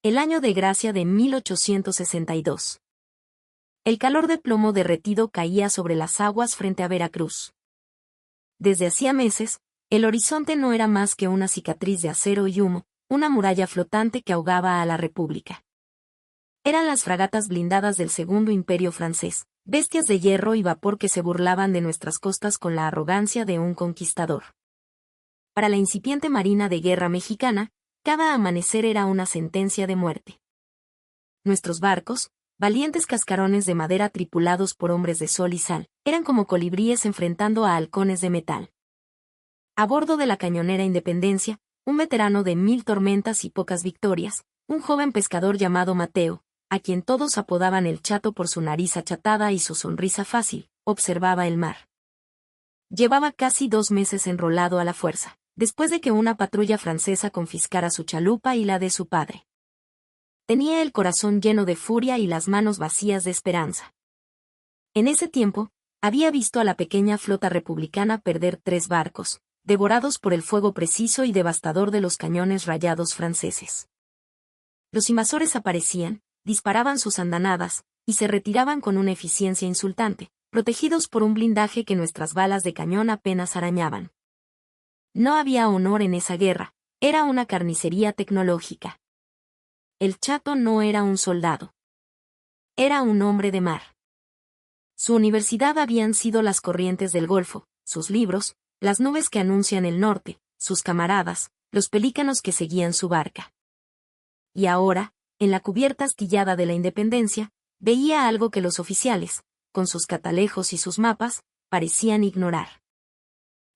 El año de gracia de 1862. El calor de plomo derretido caía sobre las aguas frente a Veracruz. Desde hacía meses, el horizonte no era más que una cicatriz de acero y humo, una muralla flotante que ahogaba a la República. Eran las fragatas blindadas del Segundo Imperio francés, bestias de hierro y vapor que se burlaban de nuestras costas con la arrogancia de un conquistador. Para la incipiente marina de guerra mexicana, cada amanecer era una sentencia de muerte. Nuestros barcos, valientes cascarones de madera tripulados por hombres de sol y sal, eran como colibríes enfrentando a halcones de metal. A bordo de la cañonera Independencia, un veterano de 1000 tormentas y pocas victorias, un joven pescador llamado Mateo, a quien todos apodaban el Chato por su nariz achatada y su sonrisa fácil, observaba el mar. Llevaba casi 2 meses enrolado a la fuerza, después de que una patrulla francesa confiscara su chalupa y la de su padre. Tenía el corazón lleno de furia y las manos vacías de esperanza. En ese tiempo, había visto a la pequeña flota republicana perder 3 barcos, devorados por el fuego preciso y devastador de los cañones rayados franceses. Los invasores aparecían, disparaban sus andanadas, y se retiraban con una eficiencia insultante, protegidos por un blindaje que nuestras balas de cañón apenas arañaban. No había honor en esa guerra, era una carnicería tecnológica. El Chato no era un soldado. Era un hombre de mar. Su universidad habían sido las corrientes del Golfo, sus libros, las nubes que anuncian el norte, sus camaradas, los pelícanos que seguían su barca. Y ahora, en la cubierta astillada de la Independencia, veía algo que los oficiales, con sus catalejos y sus mapas, parecían ignorar.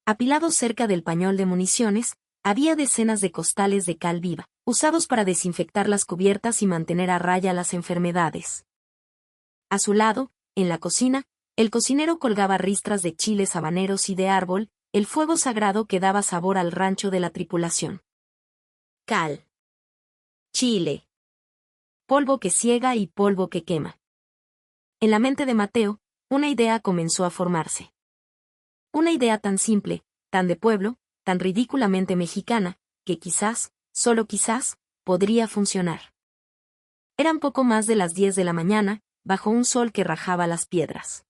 Apilados cerca del pañol de municiones, había decenas de costales de cal viva, usados para desinfectar las cubiertas y mantener a raya las enfermedades. A su lado, en la cocina, el cocinero colgaba ristras de chiles habaneros y de árbol, el fuego sagrado que daba sabor al rancho de la tripulación. Cal. Chile. Polvo que ciega y polvo que quema. En la mente de Mateo, una idea comenzó a formarse. Una idea tan simple, tan de pueblo, tan ridículamente mexicana, que quizás, solo quizás, podría funcionar. Eran poco más de las 10 de la mañana, bajo un sol que rajaba las piedras.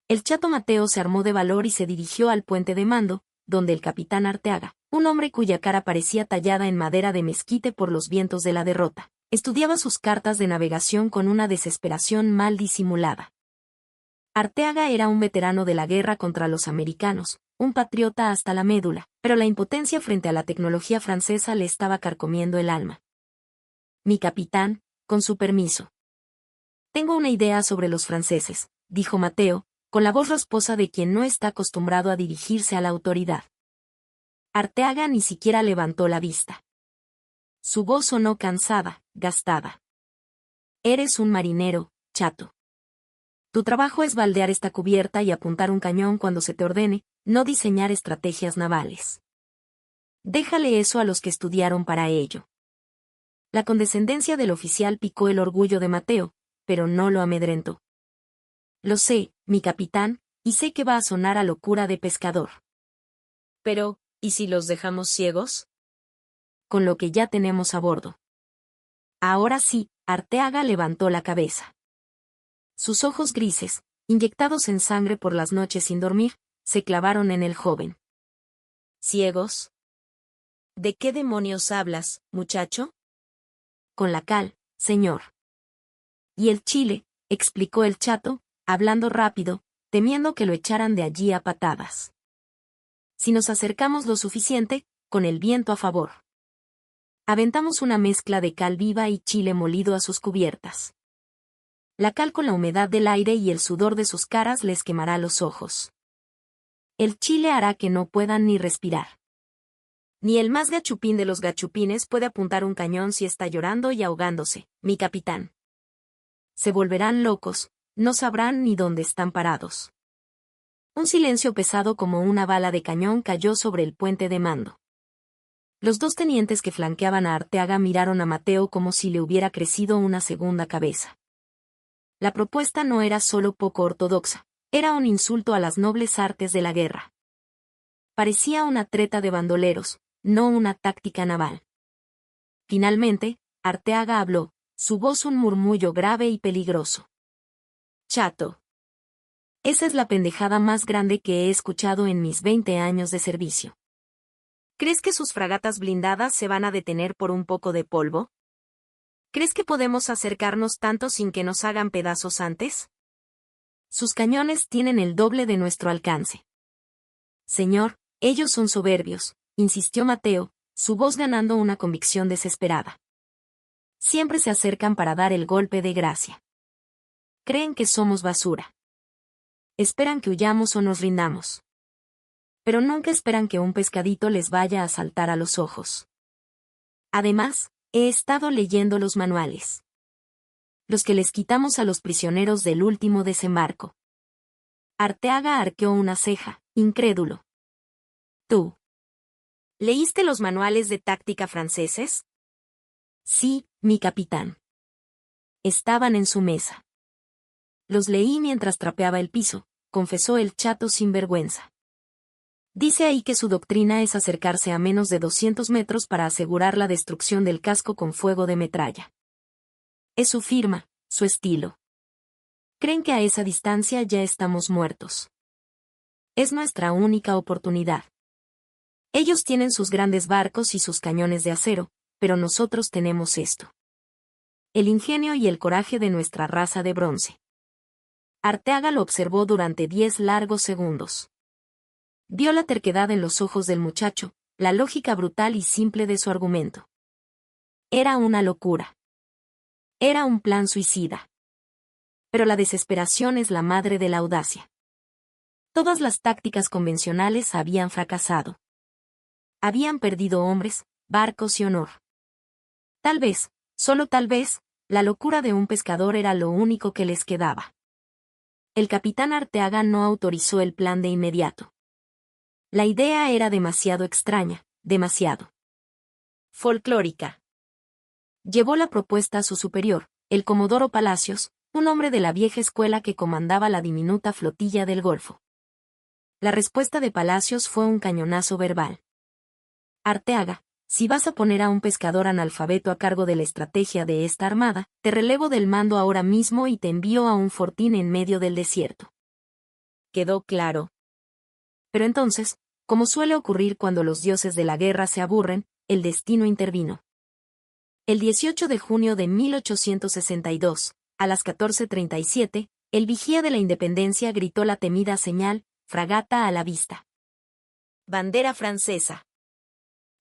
El Chato Mateo se armó de valor y se dirigió al puente de mando, donde el capitán Arteaga, un hombre cuya cara parecía tallada en madera de mezquite por los vientos de la derrota, estudiaba sus cartas de navegación con una desesperación mal disimulada. Arteaga era un veterano de la guerra contra los americanos, un patriota hasta la médula, pero la impotencia frente a la tecnología francesa le estaba carcomiendo el alma. Mi capitán, con su permiso. Tengo una idea sobre los franceses, dijo Mateo, con la voz rasposa de quien no está acostumbrado a dirigirse a la autoridad. Arteaga ni siquiera levantó la vista. Su voz sonó cansada, gastada. Eres un marinero, Chato. Tu trabajo es baldear esta cubierta y apuntar un cañón cuando se te ordene, no diseñar estrategias navales. Déjale eso a los que estudiaron para ello. La condescendencia del oficial picó el orgullo de Mateo, pero no lo amedrentó. Lo sé, mi capitán, y sé que va a sonar a locura de pescador. Pero, ¿y si los dejamos ciegos? Con lo que ya tenemos a bordo. Ahora sí, Arteaga levantó la cabeza. Sus ojos grises, inyectados en sangre por las noches sin dormir, se clavaron en el joven. ¿Ciegos? ¿De qué demonios hablas, muchacho? Con la cal, señor. Y el chile, explicó el Chato, hablando rápido, temiendo que lo echaran de allí a patadas. Si nos acercamos lo suficiente, con el viento a favor. Aventamos una mezcla de cal viva y chile molido a sus cubiertas. La cal con la humedad del aire y el sudor de sus caras les quemará los ojos. El chile hará que no puedan ni respirar. Ni el más gachupín de los gachupines puede apuntar un cañón si está llorando y ahogándose, mi capitán. Se volverán locos, no sabrán ni dónde están parados. Un silencio pesado como una bala de cañón cayó sobre el puente de mando. Los 2 tenientes que flanqueaban a Arteaga miraron a Mateo como si le hubiera crecido una segunda cabeza. La propuesta no era solo poco ortodoxa, era un insulto a las nobles artes de la guerra. Parecía una treta de bandoleros, no una táctica naval. Finalmente, Arteaga habló, su voz un murmullo grave y peligroso. Chato. Esa es la pendejada más grande que he escuchado en mis 20 años de servicio. ¿Crees que sus fragatas blindadas se van a detener por un poco de polvo? ¿Crees que podemos acercarnos tanto sin que nos hagan pedazos antes? Sus cañones tienen el doble de nuestro alcance. Señor, ellos son soberbios, insistió Mateo, su voz ganando una convicción desesperada. Siempre se acercan para dar el golpe de gracia. Creen que somos basura. Esperan que huyamos o nos rindamos. Pero nunca esperan que un pescadito les vaya a saltar a los ojos. Además, he estado leyendo los manuales. Los que les quitamos a los prisioneros del último desembarco. Arteaga arqueó una ceja, incrédulo. ¿Tú? ¿Leíste los manuales de táctica franceses? Sí, mi capitán. Estaban en su mesa. Los leí mientras trapeaba el piso, confesó el chato sin vergüenza. Dice ahí que su doctrina es acercarse a menos de 200 metros para asegurar la destrucción del casco con fuego de metralla. Es su firma, su estilo. Creen que a esa distancia ya estamos muertos. Es nuestra única oportunidad. Ellos tienen sus grandes barcos y sus cañones de acero, pero nosotros tenemos esto. El ingenio y el coraje de nuestra raza de bronce. Arteaga lo observó durante 10 largos segundos. Vio la terquedad en los ojos del muchacho, la lógica brutal y simple de su argumento. Era una locura. Era un plan suicida. Pero la desesperación es la madre de la audacia. Todas las tácticas convencionales habían fracasado. Habían perdido hombres, barcos y honor. Tal vez, solo tal vez, la locura de un pescador era lo único que les quedaba. El capitán Arteaga no autorizó el plan de inmediato. La idea era demasiado extraña, demasiado folclórica. Llevó la propuesta a su superior, el comodoro Palacios, un hombre de la vieja escuela que comandaba la diminuta flotilla del Golfo. La respuesta de Palacios fue un cañonazo verbal. Arteaga, si vas a poner a un pescador analfabeto a cargo de la estrategia de esta armada, te relevo del mando ahora mismo y te envío a un fortín en medio del desierto. ¿Quedó claro? Pero entonces, como suele ocurrir cuando los dioses de la guerra se aburren, el destino intervino. El 18 de junio de 1862, a las 14:37, el vigía de la Independencia gritó la temida señal, fragata a la vista. Bandera francesa.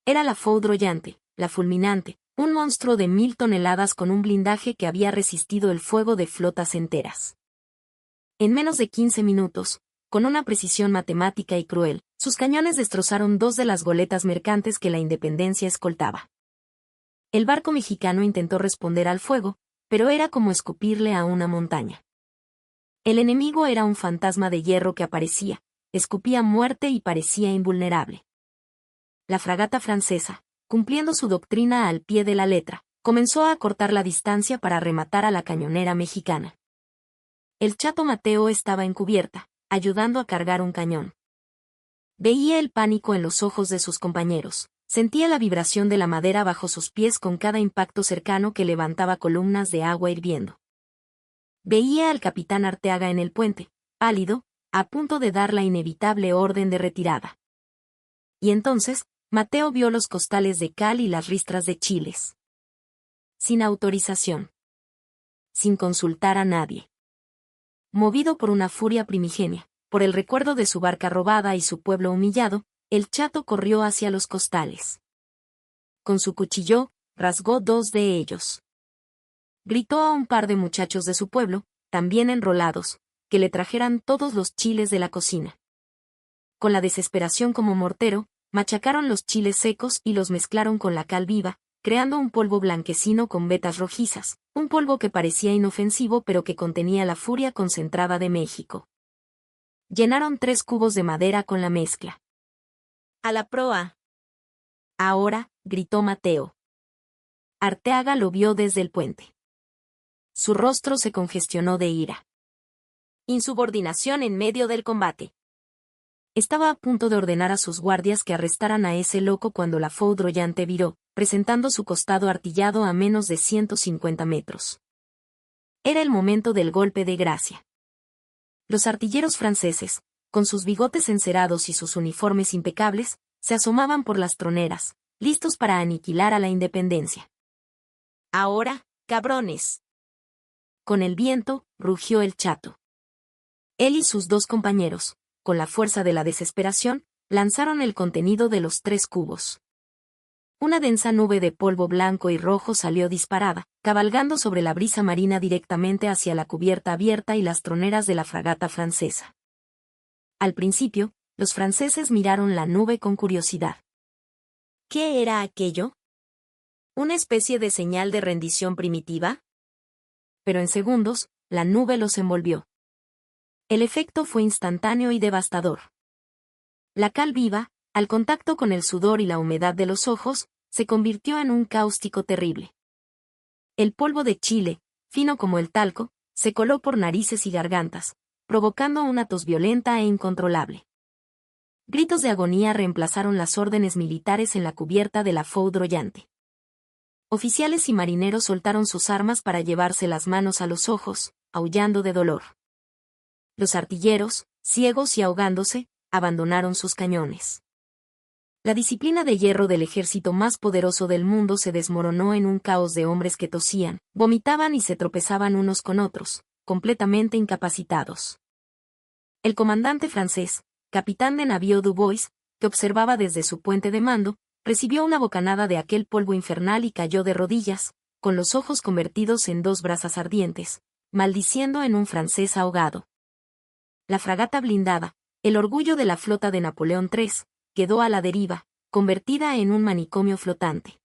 Era la Foudroyante, la fulminante, un monstruo de 1000 toneladas con un blindaje que había resistido el fuego de flotas enteras. En menos de 15 minutos, con una precisión matemática y cruel, sus cañones destrozaron 2 de las goletas mercantes que la Independencia escoltaba. El barco mexicano intentó responder al fuego, pero era como escupirle a una montaña. El enemigo era un fantasma de hierro que aparecía, escupía muerte y parecía invulnerable. La fragata francesa, cumpliendo su doctrina al pie de la letra, comenzó a acortar la distancia para rematar a la cañonera mexicana. El chato Mateo estaba en cubierta, ayudando a cargar un cañón. Veía el pánico en los ojos de sus compañeros, sentía la vibración de la madera bajo sus pies con cada impacto cercano que levantaba columnas de agua hirviendo. Veía al capitán Arteaga en el puente, pálido, a punto de dar la inevitable orden de retirada. Y entonces, Mateo vio los costales de cal y las ristras de chiles. Sin autorización. Sin consultar a nadie. Movido por una furia primigenia, por el recuerdo de su barca robada y su pueblo humillado, el chato corrió hacia los costales. Con su cuchillo, rasgó 2 de ellos. Gritó a un par de muchachos de su pueblo, también enrolados, que le trajeran todos los chiles de la cocina. Con la desesperación como mortero, machacaron los chiles secos y los mezclaron con la cal viva, creando un polvo blanquecino con vetas rojizas, un polvo que parecía inofensivo pero que contenía la furia concentrada de México. Llenaron 3 cubos de madera con la mezcla. ¡A la proa! Ahora, gritó Mateo. Arteaga lo vio desde el puente. Su rostro se congestionó de ira. Insubordinación en medio del combate. Estaba a punto de ordenar a sus guardias que arrestaran a ese loco cuando la foudroyante viró, presentando su costado artillado a menos de 150 metros. Era el momento del golpe de gracia. Los artilleros franceses, con sus bigotes encerados y sus uniformes impecables, se asomaban por las troneras, listos para aniquilar a la independencia. «Ahora, cabrones». Con el viento, rugió el chato. Él y sus dos compañeros, con la fuerza de la desesperación, lanzaron el contenido de los 3 cubos. Una densa nube de polvo blanco y rojo salió disparada, cabalgando sobre la brisa marina directamente hacia la cubierta abierta y las troneras de la fragata francesa. Al principio, los franceses miraron la nube con curiosidad. ¿Qué era aquello? ¿Una especie de señal de rendición primitiva? Pero en segundos, la nube los envolvió. El efecto fue instantáneo y devastador. La cal viva, al contacto con el sudor y la humedad de los ojos, se convirtió en un cáustico terrible. El polvo de Chile, fino como el talco, se coló por narices y gargantas, provocando una tos violenta e incontrolable. Gritos de agonía reemplazaron las órdenes militares en la cubierta de la foudroyante. Oficiales y marineros soltaron sus armas para llevarse las manos a los ojos, aullando de dolor. Los artilleros, ciegos y ahogándose, abandonaron sus cañones. La disciplina de hierro del ejército más poderoso del mundo se desmoronó en un caos de hombres que tosían, vomitaban y se tropezaban unos con otros, completamente incapacitados. El comandante francés, capitán de navío Dubois, que observaba desde su puente de mando, recibió una bocanada de aquel polvo infernal y cayó de rodillas, con los ojos convertidos en 2 brasas ardientes, maldiciendo en un francés ahogado. La fragata blindada, el orgullo de la flota de Napoleón III, quedó a la deriva, convertida en un manicomio flotante.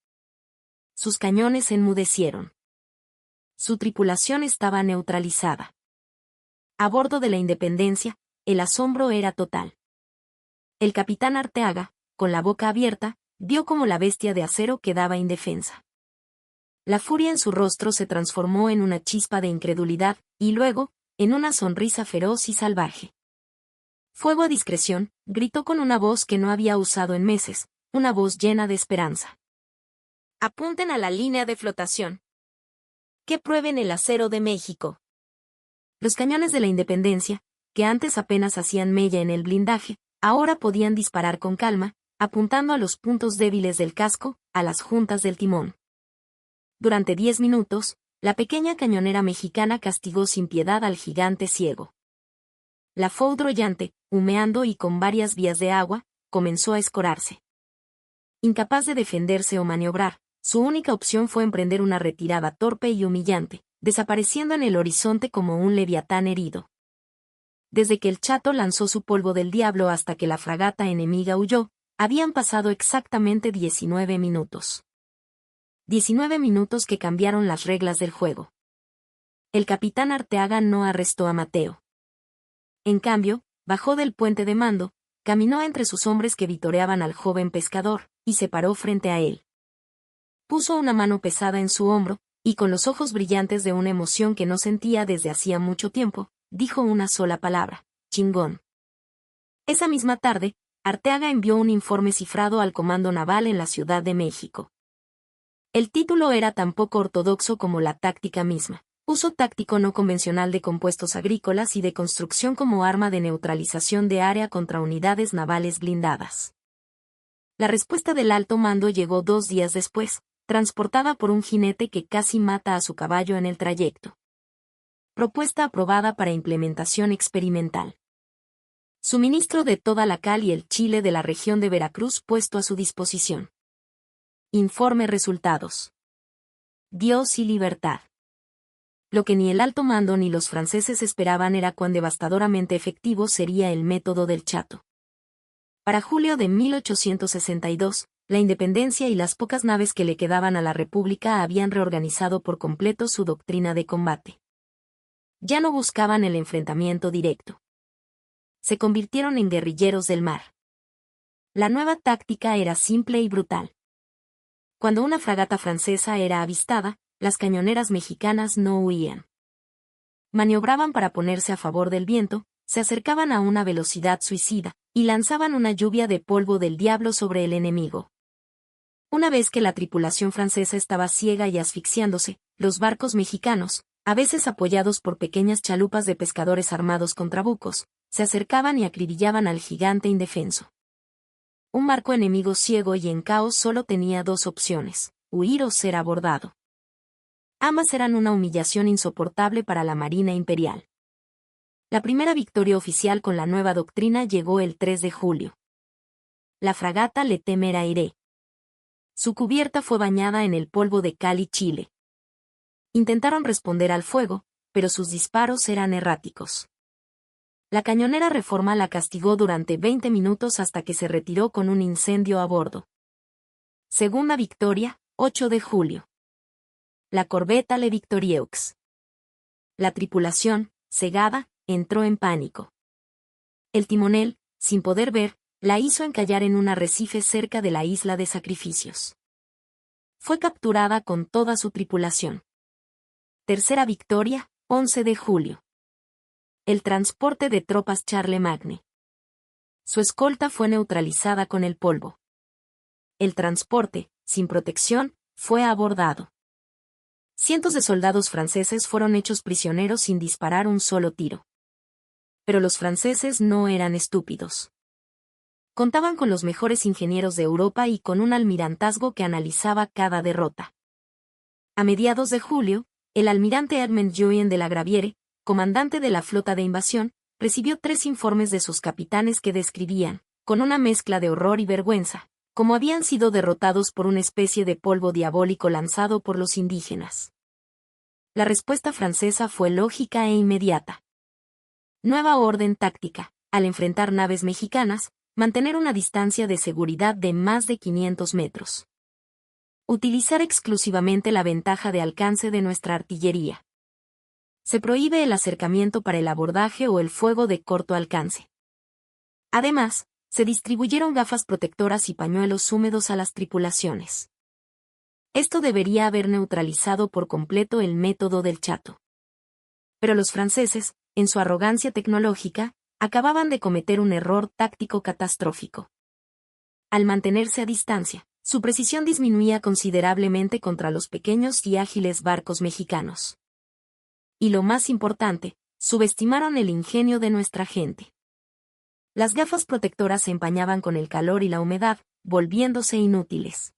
Sus cañones se enmudecieron. Su tripulación estaba neutralizada. A bordo de la Independencia, el asombro era total. El capitán Arteaga, con la boca abierta, vio cómo la bestia de acero quedaba indefensa. La furia en su rostro se transformó en una chispa de incredulidad, y luego, en una sonrisa feroz y salvaje. «Fuego a discreción», gritó con una voz que no había usado en meses, una voz llena de esperanza. «Apunten a la línea de flotación. Que prueben el acero de México». Los cañones de la Independencia, que antes apenas hacían mella en el blindaje, ahora podían disparar con calma, apuntando a los puntos débiles del casco, a las juntas del timón. Durante 10 minutos, la pequeña cañonera mexicana castigó sin piedad al gigante ciego. La foudroyante, humeando y con varias vías de agua, comenzó a escorarse. Incapaz de defenderse o maniobrar, su única opción fue emprender una retirada torpe y humillante, desapareciendo en el horizonte como un leviatán herido. Desde que el chato lanzó su polvo del diablo hasta que la fragata enemiga huyó, habían pasado exactamente 19 minutos. 19 minutos que cambiaron las reglas del juego. El capitán Arteaga no arrestó a Mateo. En cambio, bajó del puente de mando, caminó entre sus hombres que vitoreaban al joven pescador, y se paró frente a él. Puso una mano pesada en su hombro, y con los ojos brillantes de una emoción que no sentía desde hacía mucho tiempo, dijo una sola palabra: chingón. Esa misma tarde, Arteaga envió un informe cifrado al Comando Naval en la Ciudad de México. El título era tan poco ortodoxo como la táctica misma: uso táctico no convencional de compuestos agrícolas y de construcción como arma de neutralización de área contra unidades navales blindadas. La respuesta del alto mando llegó 2 días después, transportada por un jinete que casi mata a su caballo en el trayecto. Propuesta aprobada para implementación experimental. Suministro de toda la cal y el chile de la región de Veracruz puesto a su disposición. Informe resultados. Dios y libertad. Lo que ni el alto mando ni los franceses esperaban era cuán devastadoramente efectivo sería el método del chato. Para julio de 1862, la Independencia y las pocas naves que le quedaban a la República habían reorganizado por completo su doctrina de combate. Ya no buscaban el enfrentamiento directo. Se convirtieron en guerrilleros del mar. La nueva táctica era simple y brutal. Cuando una fragata francesa era avistada, las cañoneras mexicanas no huían. Maniobraban para ponerse a favor del viento, se acercaban a una velocidad suicida, y lanzaban una lluvia de polvo del diablo sobre el enemigo. Una vez que la tripulación francesa estaba ciega y asfixiándose, los barcos mexicanos, a veces apoyados por pequeñas chalupas de pescadores armados con trabucos, se acercaban y acribillaban al gigante indefenso. Un barco enemigo ciego y en caos solo tenía dos opciones: huir o ser abordado. Ambas eran una humillación insoportable para la Marina Imperial. La primera victoria oficial con la nueva doctrina llegó el 3 de julio. La fragata Le Téméraire. Su cubierta fue bañada en el polvo de Cali, Chile. Intentaron responder al fuego, pero sus disparos eran erráticos. La cañonera Reforma la castigó durante 20 minutos hasta que se retiró con un incendio a bordo. Segunda victoria, 8 de julio. La corbeta Le Victorieux. La tripulación, cegada, entró en pánico. El timonel, sin poder ver, la hizo encallar en un arrecife cerca de la isla de Sacrificios. Fue capturada con toda su tripulación. Tercera victoria, 11 de julio. El transporte de tropas Charlemagne. Su escolta fue neutralizada con el polvo. El transporte, sin protección, fue abordado. Cientos de soldados franceses fueron hechos prisioneros sin disparar un solo tiro. Pero los franceses no eran estúpidos. Contaban con los mejores ingenieros de Europa y con un almirantazgo que analizaba cada derrota. A mediados de julio, el almirante Edmond Juin de la Gravière, comandante de la flota de invasión, recibió 3 informes de sus capitanes que describían, con una mezcla de horror y vergüenza, cómo habían sido derrotados por una especie de polvo diabólico lanzado por los indígenas. La respuesta francesa fue lógica e inmediata. Nueva orden táctica: al enfrentar naves mexicanas, mantener una distancia de seguridad de más de 500 metros. Utilizar exclusivamente la ventaja de alcance de nuestra artillería. Se prohíbe el acercamiento para el abordaje o el fuego de corto alcance. Además, se distribuyeron gafas protectoras y pañuelos húmedos a las tripulaciones. Esto debería haber neutralizado por completo el método del Chato. Pero los franceses, en su arrogancia tecnológica, acababan de cometer un error táctico catastrófico. Al mantenerse a distancia, su precisión disminuía considerablemente contra los pequeños y ágiles barcos mexicanos. Y lo más importante, subestimaron el ingenio de nuestra gente. Las gafas protectoras se empañaban con el calor y la humedad, volviéndose inútiles.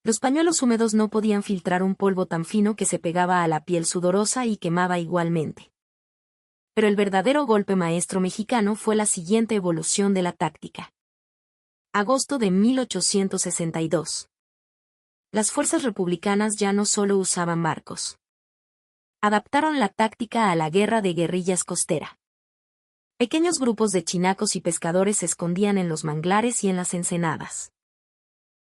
Los pañuelos húmedos no podían filtrar un polvo tan fino que se pegaba a la piel sudorosa y quemaba igualmente. Pero el verdadero golpe maestro mexicano fue la siguiente evolución de la táctica. Agosto de 1862. Las fuerzas republicanas ya no solo usaban barcos. Adaptaron la táctica a la guerra de guerrillas costera. Pequeños grupos de chinacos y pescadores se escondían en los manglares y en las ensenadas.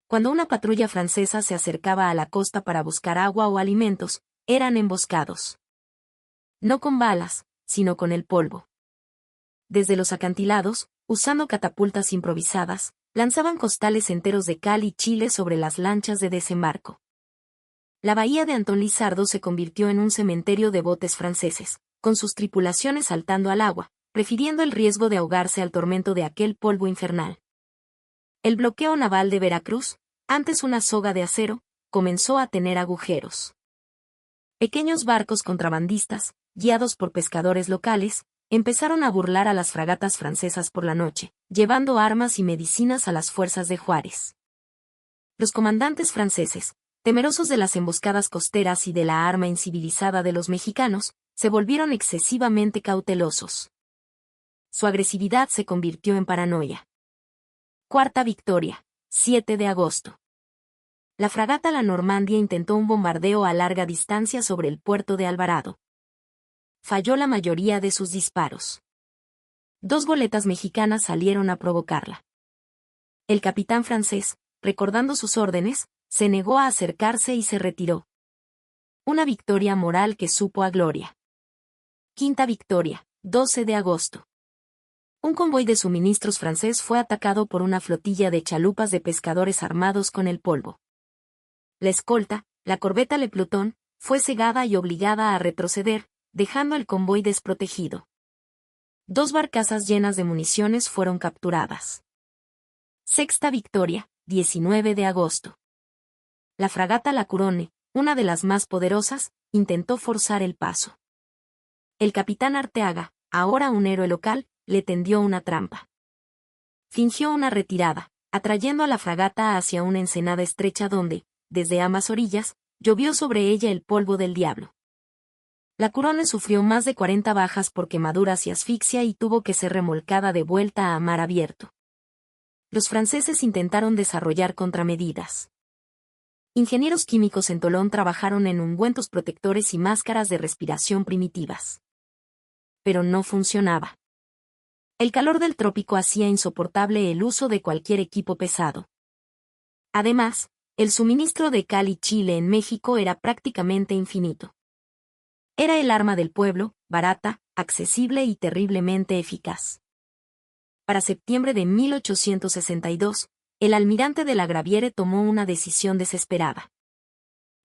Cuando una patrulla francesa se acercaba a la costa para buscar agua o alimentos, eran emboscados. No con balas, sino con el polvo. Desde los acantilados, usando catapultas improvisadas, lanzaban costales enteros de cal y chile sobre las lanchas de desembarco. La bahía de Antón Lizardo se convirtió en un cementerio de botes franceses, con sus tripulaciones saltando al agua, prefiriendo el riesgo de ahogarse al tormento de aquel polvo infernal. El bloqueo naval de Veracruz, antes una soga de acero, comenzó a tener agujeros. Pequeños barcos contrabandistas, guiados por pescadores locales, empezaron a burlar a las fragatas francesas por la noche, llevando armas y medicinas a las fuerzas de Juárez. Los comandantes franceses, temerosos de las emboscadas costeras y de la arma incivilizada de los mexicanos, se volvieron excesivamente cautelosos. Su agresividad se convirtió en paranoia. Cuarta victoria, 7 de agosto. La fragata La Normandía intentó un bombardeo a larga distancia sobre el puerto de Alvarado. Falló la mayoría de sus disparos. 2 goletas mexicanas salieron a provocarla. El capitán francés, recordando sus órdenes, se negó a acercarse y se retiró. Una victoria moral que supo a gloria. Quinta victoria, 12 de agosto. Un convoy de suministros francés fue atacado por una flotilla de chalupas de pescadores armados con el polvo. La escolta, la corbeta Le Pluton, fue cegada y obligada a retroceder, dejando el convoy desprotegido. 2 barcazas llenas de municiones fueron capturadas. Sexta victoria, 19 de agosto. La fragata La Couronne, una de las más poderosas, intentó forzar el paso. El capitán Arteaga, ahora un héroe local, le tendió una trampa. Fingió una retirada, atrayendo a la fragata hacia una ensenada estrecha donde, desde ambas orillas, llovió sobre ella el polvo del diablo. La Couronne sufrió más de 40 bajas por quemaduras y asfixia y tuvo que ser remolcada de vuelta a mar abierto. Los franceses intentaron desarrollar contramedidas. Ingenieros químicos en Tolón trabajaron en ungüentos protectores y máscaras de respiración primitivas. Pero no funcionaba. El calor del trópico hacía insoportable el uso de cualquier equipo pesado. Además, el suministro de cal y chile en México era prácticamente infinito. Era el arma del pueblo, barata, accesible y terriblemente eficaz. Para septiembre de 1862, el almirante de la Graviere tomó una decisión desesperada.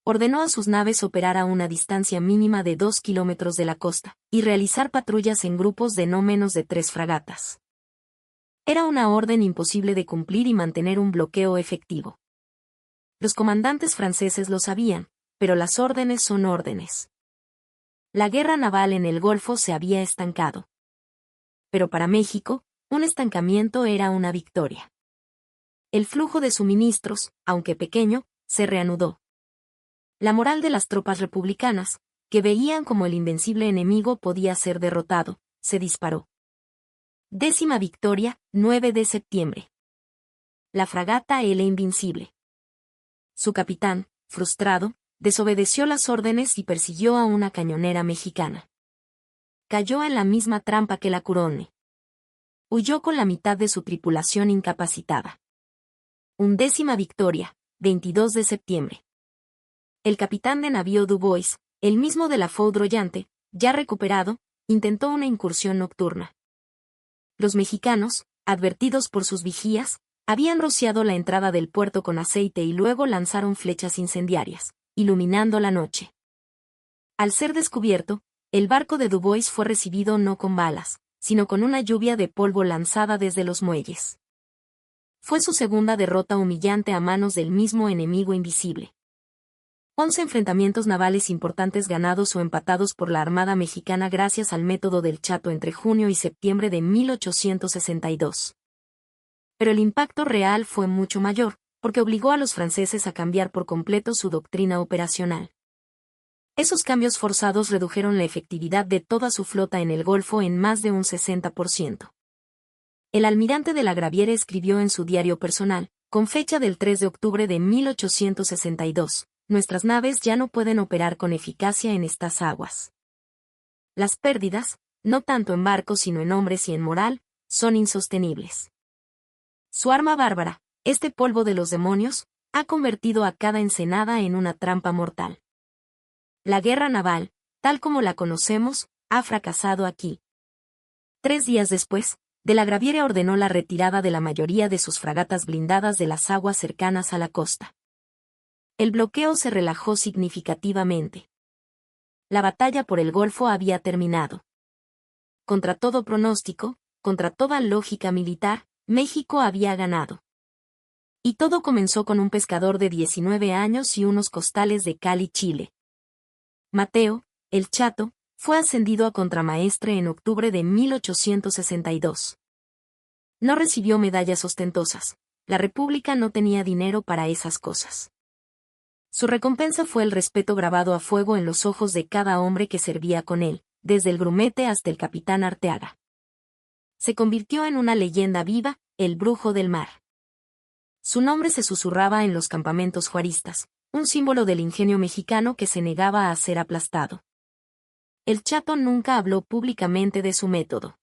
Ordenó a sus naves operar a una distancia mínima de 2 kilómetros de la costa, y realizar patrullas en grupos de no menos de 3 fragatas. Era una orden imposible de cumplir y mantener un bloqueo efectivo. Los comandantes franceses lo sabían, pero las órdenes son órdenes. La guerra naval en el Golfo se había estancado. Pero para México, un estancamiento era una victoria. El flujo de suministros, aunque pequeño, se reanudó. La moral de las tropas republicanas, que veían como el invencible enemigo podía ser derrotado, se disparó. 10ª victoria, 9 de septiembre. La fragata El Invincible. Su capitán, frustrado, desobedeció las órdenes y persiguió a una cañonera mexicana. Cayó en la misma trampa que la Couronne. Huyó con la mitad de su tripulación incapacitada. 11ª victoria, 22 de septiembre. El capitán de navío Dubois, el mismo de la Foudroyante, ya recuperado, intentó una incursión nocturna. Los mexicanos, advertidos por sus vigías, habían rociado la entrada del puerto con aceite y luego lanzaron flechas incendiarias, iluminando la noche. Al ser descubierto, el barco de Dubois fue recibido no con balas, sino con una lluvia de polvo lanzada desde los muelles. Fue su segunda derrota humillante a manos del mismo enemigo invisible. 11 enfrentamientos navales importantes ganados o empatados por la Armada Mexicana gracias al método del Chato entre junio y septiembre de 1862. Pero el impacto real fue mucho mayor, porque obligó a los franceses a cambiar por completo su doctrina operacional. Esos cambios forzados redujeron la efectividad de toda su flota en el Golfo en más de un 60%. El almirante de la Graviere escribió en su diario personal, con fecha del 3 de octubre de 1862, nuestras naves ya no pueden operar con eficacia en estas aguas. Las pérdidas, no tanto en barcos sino en hombres y en moral, son insostenibles. Su arma bárbara, este polvo de los demonios, ha convertido a cada ensenada en una trampa mortal. La guerra naval, tal como la conocemos, ha fracasado aquí. 3 días después, de la Graviere ordenó la retirada de la mayoría de sus fragatas blindadas de las aguas cercanas a la costa. El bloqueo se relajó significativamente. La batalla por el Golfo había terminado. Contra todo pronóstico, contra toda lógica militar, México había ganado. Y todo comenzó con un pescador de 19 años y unos costales de cal y chile. Mateo, el Chato, fue ascendido a contramaestre en octubre de 1862. No recibió medallas ostentosas. La República no tenía dinero para esas cosas. Su recompensa fue el respeto grabado a fuego en los ojos de cada hombre que servía con él, desde el grumete hasta el capitán Arteaga. Se convirtió en una leyenda viva, el brujo del mar. Su nombre se susurraba en los campamentos juaristas, un símbolo del ingenio mexicano que se negaba a ser aplastado. El Chato nunca habló públicamente de su método.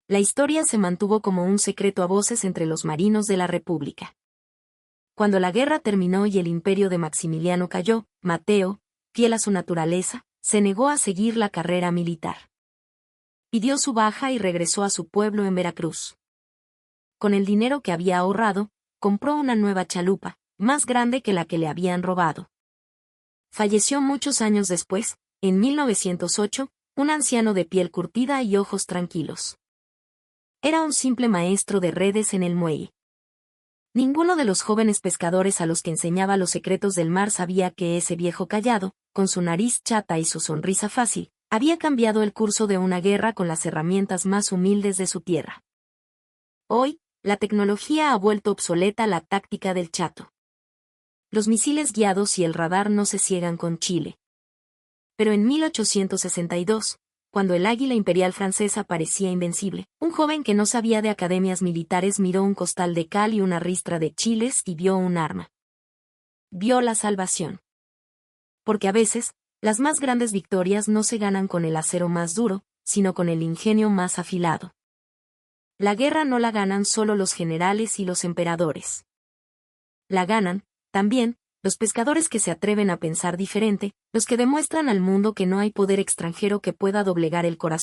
La historia se mantuvo como un secreto a voces entre los marinos de la República. Cuando la guerra terminó y el imperio de Maximiliano cayó, Mateo, fiel a su naturaleza, se negó a seguir la carrera militar. Pidió su baja y regresó a su pueblo en Veracruz. Con el dinero que había ahorrado, compró una nueva chalupa, más grande que la que le habían robado. Falleció muchos años después, en 1908, un anciano de piel curtida y ojos tranquilos. Era un simple maestro de redes en el muelle. Ninguno de los jóvenes pescadores a los que enseñaba los secretos del mar sabía que ese viejo callado, con su nariz chata y su sonrisa fácil, había cambiado el curso de una guerra con las herramientas más humildes de su tierra. Hoy, la tecnología ha vuelto obsoleta la táctica del chato. Los misiles guiados y el radar no se ciegan con Chile. Pero en 1862, cuando el águila imperial francesa parecía invencible, un joven que no sabía de academias militares miró un costal de cal y una ristra de chiles y vio un arma. Vio la salvación. Porque a veces, las más grandes victorias no se ganan con el acero más duro, sino con el ingenio más afilado. La guerra no la ganan solo los generales y los emperadores. La ganan, también, los pescadores que se atreven a pensar diferente, los que demuestran al mundo que no hay poder extranjero que pueda doblegar el corazón